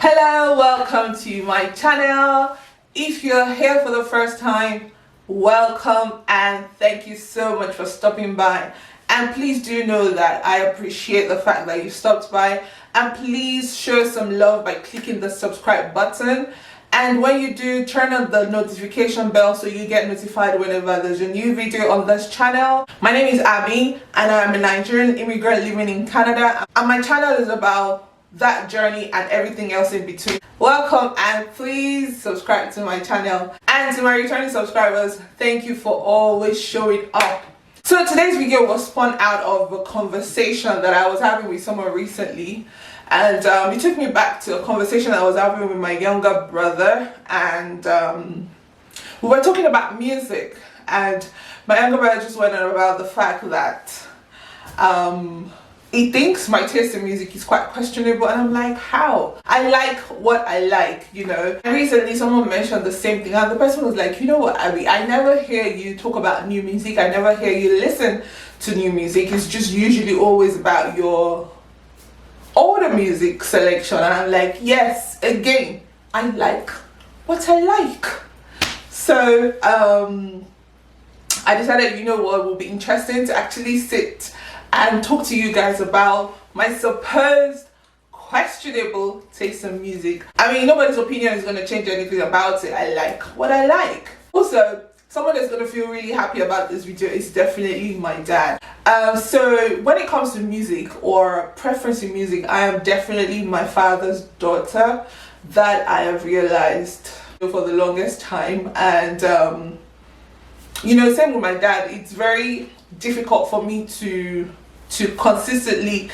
Hello, welcome to my channel. If you're here for the first time, welcome and thank you so much for stopping by. And please do know that I appreciate the fact that you stopped by, and please show some love by clicking the subscribe button. And when you do, turn on the notification bell so you get notified whenever there's a new video on this channel. My name is Abby and I'm a Nigerian immigrant living in Canada, and my channel is about that journey and everything else in between. Welcome, and please subscribe to my channel. And to my returning subscribers, thank you for always showing up. So today's video was spun out of a conversation that I was having with someone recently, and it took me back to a conversation I was having with my younger brother, and we were talking about music, and my younger brother just went on about the fact that he thinks my taste in music is quite questionable, and I'm like, how? I like what I like, you know. And recently someone mentioned the same thing, and the person was like, you know what, Abby, I never hear you talk about new music, I never hear you listen to new music. It's just usually always about your older music selection. And I'm like, yes, again, I like what I like. So I decided, you know what, it would be interesting to actually sit and talk to you guys about my supposed questionable taste in music. I mean, nobody's opinion is going to change anything about it. I like what I like. Also, someone that's going to feel really happy about this video is definitely my dad. So when it comes to music or preference in music, I am definitely my father's daughter. That I have realized for the longest time. And you know, same with my dad. It's very difficult for me to consistently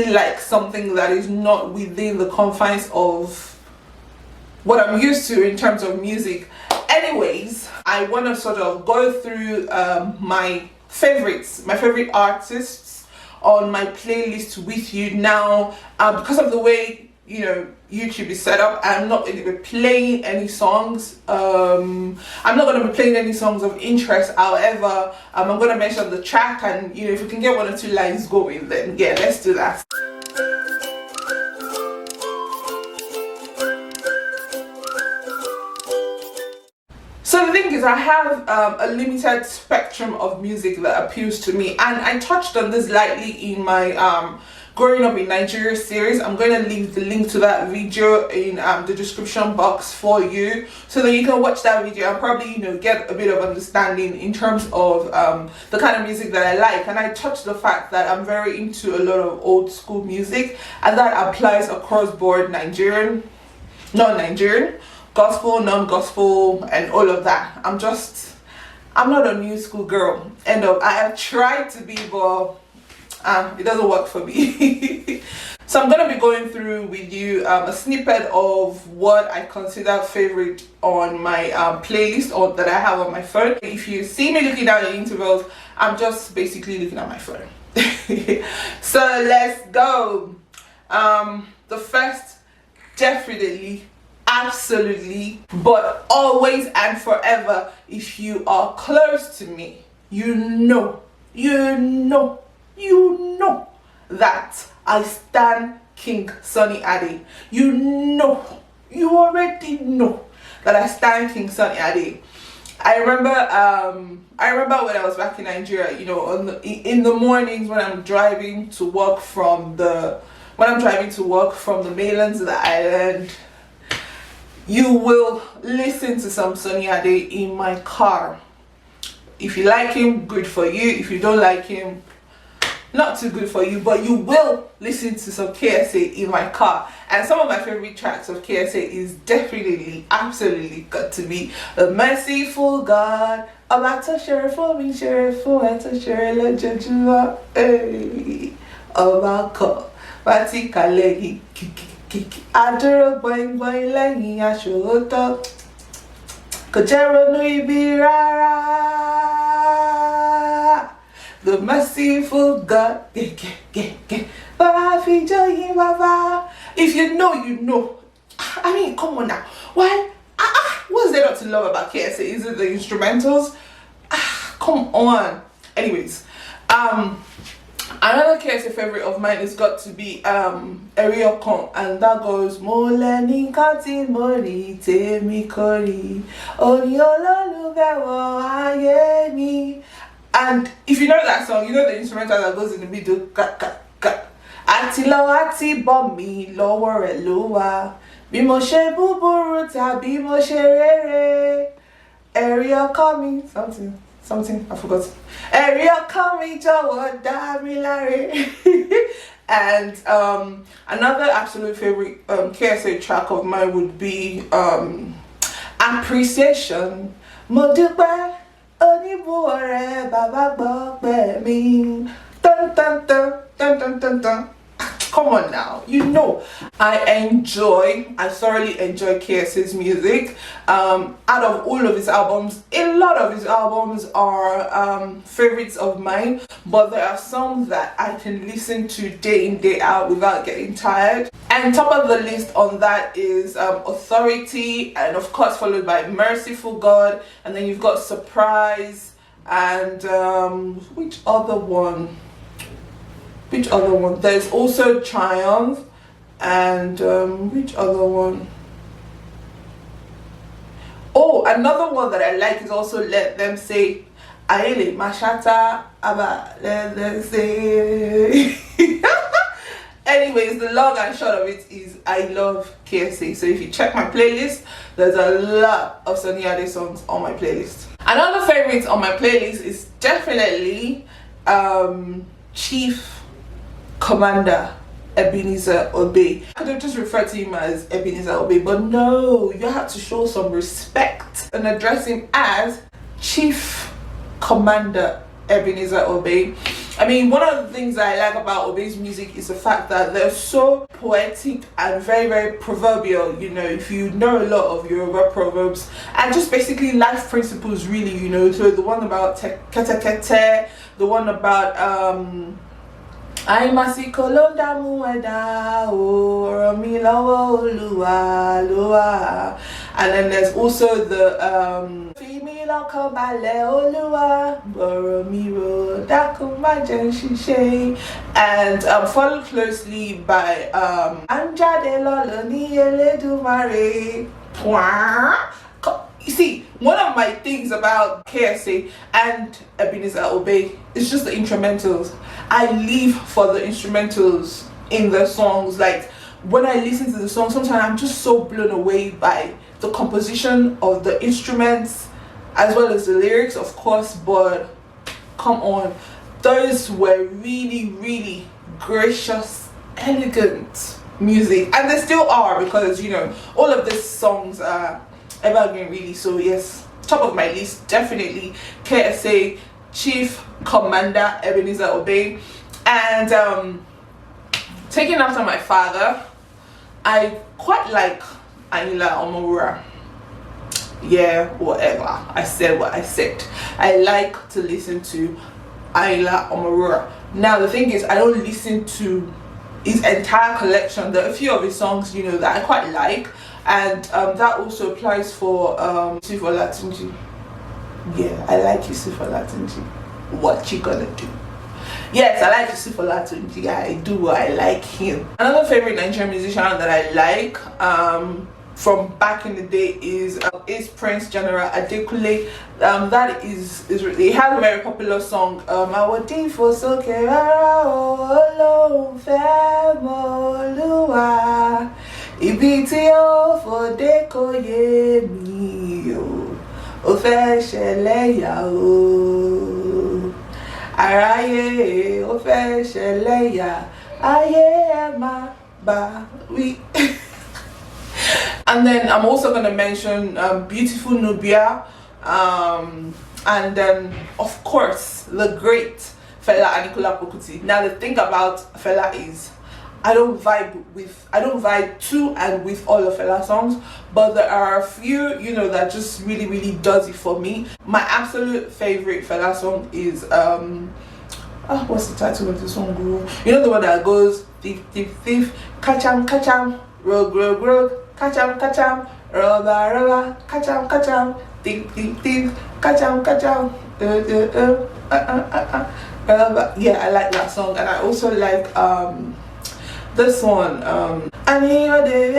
like something that is not within the confines of what I'm used to in terms of music. Anyways, I want to sort of go through my favorite artists on my playlist with you now. Because of the way, you know, YouTube is set up, I'm not going to be playing any songs. I'm not going to be playing any songs of interest. However, I'm going to mention the track, and you know, if we can get one or two lines going, then yeah, let's do that. So the thing is, I have a limited spectrum of music that appeals to me, and I touched on this lightly in my growing up in Nigeria series. I'm going to leave the link to that video in the description box for you, so that you can watch that video and probably, you know, get a bit of understanding in terms of the kind of music that I like. And I touched the fact that I'm very into a lot of old school music, and that applies across board: Nigerian, non-Nigerian, gospel, non-gospel, and all of that. I'm not a new school girl. End of. I have tried to be, but it doesn't work for me. So I'm going to be going through with you a snippet of what I consider favorite on my playlist, or that I have on my phone. If you see me looking down at intervals, I'm just basically looking at my phone. So let's go. The first, definitely, absolutely, but always and forever, if you are close to me, you know that I stan King Sunny Ade. You already know that I stan King Sunny Ade. I remember when I was back in Nigeria, you know, in the mornings when I'm driving to work from the mainland to the island, you will listen to some Sunny Ade in my car. If you like him, good for you. If you don't like him, not too good for you, but you will listen to some KSA in my car. And some of my favorite tracks of KSA is definitely, absolutely got to be The Merciful God, About to share for me, share for to share let Jejua, Obako, Bati Kalegi, Adoro boing boing lengi ashoto, Kojero no ibi rara. The merciful God, if you know, you know. I mean, come on now. Why? What's there not to love about KSA? Is it the instrumentals? Come on. Anyways, Another KSA favorite of mine has got to be Area Con, and that goes Moleni Kati Mori Temi Kori Oniololu Bewo Ayemi. And if you know that song, you know the instrumental that goes in the middle. Ka ka ka. Ati lo ati bomi lowo re lowa. Bí mo ṣe búburú tàbí mo ṣe rere. Area coming something I forgot. Area coming jọ̀wọ́ dá mi láre. And another absolute favorite KSA track of mine would be Appreciation. Mo dúpẹ́ oníbù ọ̀rẹ́ bàbá gbọ́pẹ́ mi. Dun dun dun dun dun dun dun. Come on now, you know I thoroughly enjoy KSA's music. Out of all of his albums, a lot of his albums are favorites of mine, but there are some that I can listen to day in, day out without getting tired. And top of the list on that is Authority, and of course followed by Merciful God, and then you've got Surprise, and which other one? There's also Triumph, and which other one? Oh, another one that I like is also Let Them Say. Aile Mashata Aba Let Them Say. Anyways, the long and short of it is I love KSA. So if you check my playlist, there's a lot of Sunny Ade songs on my playlist. Another favorite on my playlist is definitely Chief Commander Ebenezer Obey. I could have just referred to him as Ebenezer Obey, but no, you have to show some respect and address him as Chief Commander Ebenezer Obey. I mean, one of the things that I like about Obey's music is the fact that they're so poetic and very, very proverbial. You know, if you know a lot of Yoruba proverbs and just basically life principles, really, you know. So the one about kete kete, the one about àìmásìkò ló ń dààmú ẹ̀dá o, ọ̀rọ̀ mi lọ́wọ́ Olúwa ló wà. And then there's also the fi mí lọ́kàn balẹ̀ Olúwa, bọ̀rọ̀ mi rò dákun má jẹ́ n ṣìṣe. And followed closely by Anjade lọ́lọ́ ní Elédùmarè. You see, one of my things about KSA and Ebenezer Obey is just the instrumentals. I live for the instrumentals in the songs. Like, when I listen to the song, sometimes I'm just so blown away by the composition of the instruments as well as the lyrics, of course. But come on, those were really, really gracious, elegant music, and they still are, because you know all of these songs are evergreen, really. So yes, top of my list, definitely KSA, Chief Commander Ebenezer Obey. And taking after my father, I quite like Ayinla Omowura. Yeah, whatever, I said what I said. I like to listen to Ayinla Omowura. Now the thing is, I don't listen to his entire collection. There are a few of his songs, you know, that I quite like, and that also applies for Yusuf Olatunji. Yeah, I like Yusuf Olatunji. What you gonna do? Yes, I like Yusuf Olatunji. I do. I like him. Another favorite Nigerian musician that I like from back in the day is Prince General Adekunle. That is he has a very popular song. I would think for so ibi tí ó fòdé kò yé mi o, ó fẹ́ ṣẹlẹ́yà o, aráyé ó fẹ́ ṣẹlẹ́yà, ayé ẹ má bá wí. And then I'm also going to mention Beautiful Nubia, and then of course the great Fela Anikulapo Kuti. Now the thing about Fela is I don't vibe to and with all of Fela songs, but there are a few, you know, that just really, really does it for me. My absolute favorite Fela song is what's the title of the song? You know, the one that goes thief, thief, thief, kacham, kacham, rogue, rogue, rogue, kacham, kacham, roba, roba, kacham, kacham, thief, thief, thief, kacham, kacham, Yeah, I like that song, and I also like this one. Anima de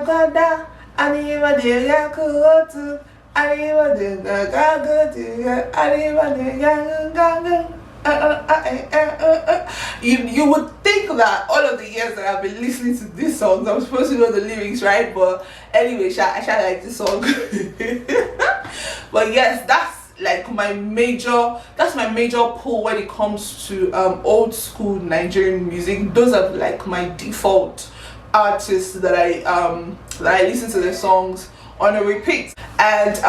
Gada, Anima de Yakutu, Anima de Gagaga, Anima de Gagaga. You would think that all of the years that I've been listening to these songs, I'm supposed to know the lyrics, right? But anyway, I like this song. But yes, that's like my major pull when it comes to old school Nigerian music. Those are like my default artists that I listen to their songs on a repeat. And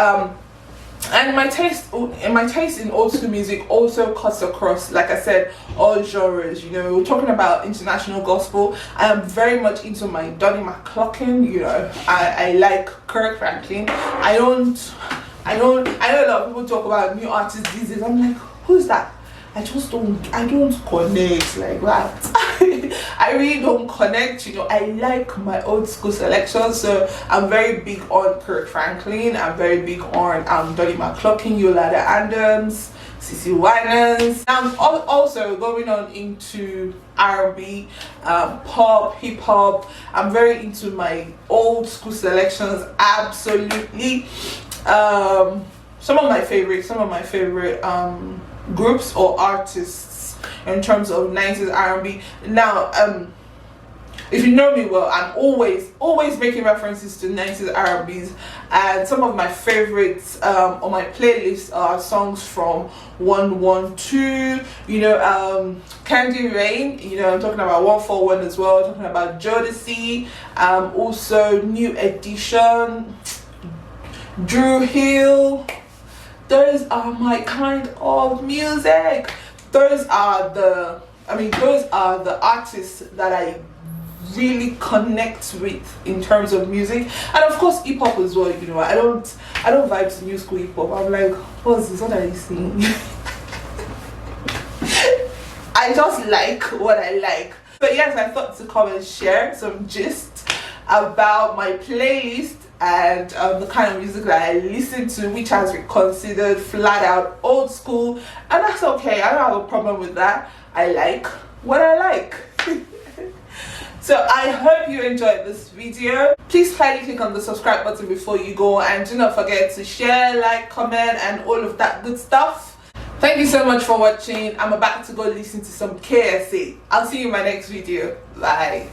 my taste in old school music also cuts across, like I said, all genres. You know, we're talking about international gospel. I am very much into my Donny McClurkin. You know, I like Kirk Franklin. I know a lot of people talk about new artists these days. I'm like, who's that? I don't connect like that. I really don't connect, you know. I like my old school selection, so I'm very big on Kirk Franklin. I'm very big on Donny McClurkin, Yolanda Adams, CC Winans. I'm also going on into R&B, pop, hip hop. I'm very into my old school selections. Absolutely. Some of my favorite groups or artists in terms of 90s R&B. Now, if you know me well, I'm always making references to 90s R&Bs, and some of my favorites on my playlist are songs from 112, you know, Candy Rain, you know, I'm talking about 141 as well, I'm talking about Jodeci, also New Edition, Drew Hill. Those are my kind of music. Those are the artists that I really connect with in terms of music, and of course hip hop as well. You know, I don't vibe to new school hip hop. I'm like, what's this? What are you saying? I just like what I like. But yes, I thought to come and share some gist about my playlist and the kind of music that I listen to, which has been considered flat out old school, and that's okay. I don't have a problem with that. I like what I like. So I hope you enjoyed this video. Please kindly click on the subscribe button before you go, and do not forget to share, like, comment, and all of that good stuff. Thank you so much for watching. I'm about to go listen to some KSA. I'll see you in my next video. Bye.